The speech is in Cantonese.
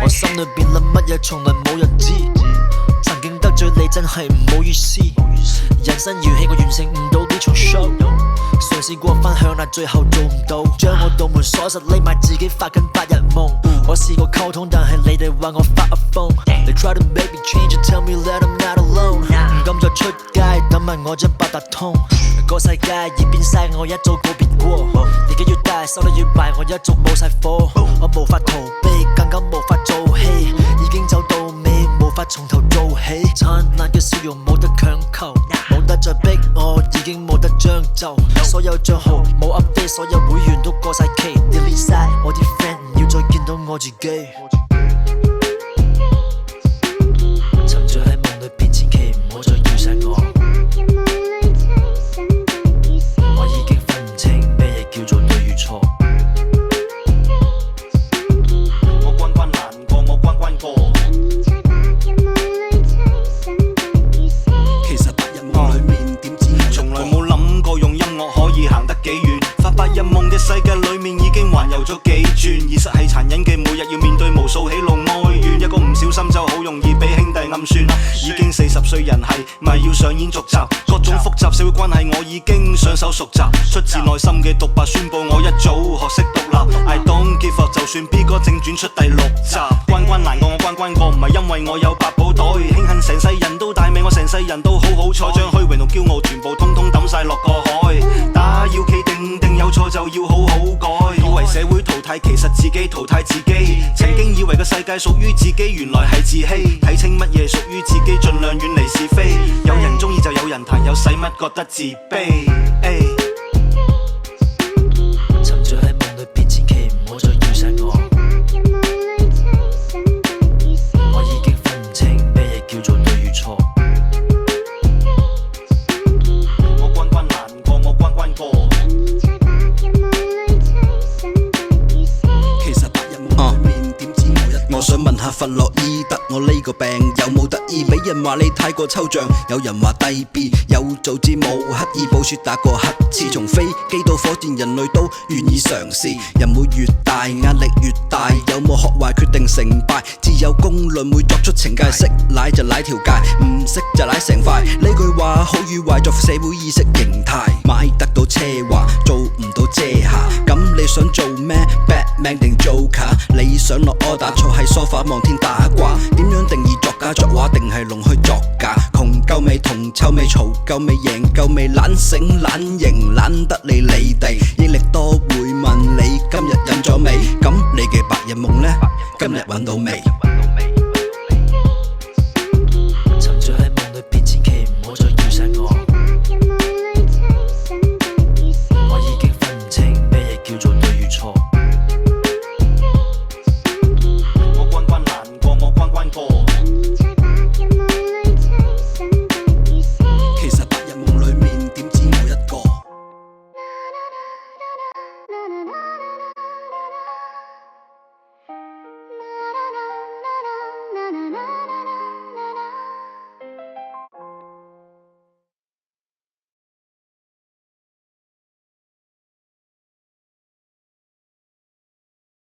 我心裏邊諗乜嘢從來冇人知，曾經得罪你真係唔好意思，人生遊戲我完成唔到呢場 show， 嘗試過分享但最後做唔到，將我道門鎖實匿埋自己發緊白日夢，我試過溝通但係你哋話我發噏瘋，你 try to make me change and tell me that I'm not alone， 唔敢再出街等埋我張八達通，個世界已變晒我一早告別過，年紀越大收得越埋我一早冇晒火，我無法逃避更加無法做戲，已經走到尾無法從頭做起，燦爛嘅笑容冇得強求，冇得再逼我已經冇得將就，所有帳號冇 update， 所有會員都過晒期 delete 晒我啲 friend， 唔要再見到我自己，沉醉喺夢裏邊千祈唔好再叫醒我，我已經分唔清咩嘢叫做對與錯，我關關難過，我關關過。其實白日夢裏面點知從來冇諗過用音樂可以行得幾遠，發白日夢嘅世界裏面已經環遊咗幾轉，現實係殘忍嘅，每日要面對無數喜怒哀怨，一個唔小心就好容易俾兄弟暗算，已經40歲人係咪要上演續集，各種複雜社會關係我已經上手熟習，出自內心嘅獨白宣佈我一早學識獨立 I don't give up， 就算 B 哥正轉出第6集，關關難過我關關過，唔係因為我有百寶袋，慶幸成世人都大命，我成世人都好好彩，將虛榮同驕傲全部通通抌晒落個海，打要企定定，有錯就要好好改，以為社會淘汰其實自己淘汰自己，曾經以為個世界屬於自己，原來係自欺，睇清乜嘢屬於自己，盡量遠離是非，有人中意就有人彈，有使乜覺得自卑，沉醉喺夢裏邊千祈唔好再叫醒我，我已經分唔清咩嘢叫做對與錯，我關關難過，我關關過。其實白日夢裏面點知我想問下弗洛伊德，我呢個病有冇得醫？俾人話你太過抽象，有人話低 B， 有做節目刻意補雪打過乞嗤，從飛機到火箭人類都願意嘗試，人會越大壓力越大，有冇學壞決定成敗，自有公論會作出懲戒，識舐就舐條界，唔識就舐成塊，呢句話好與壞在社會意識形態，買得到奢華做唔到遮瑕，咁你想做咩 Batman 定 Joker？ 你想落 order 坐喺梳化望天打卦，點樣定義作家作畫定係弄虛作假？窮夠未同臭未嘈夠未贏夠未懶醒懶型懶得理你哋，益力多會問你今日飲咗未？咁你嘅白日夢呢？今日揾到未？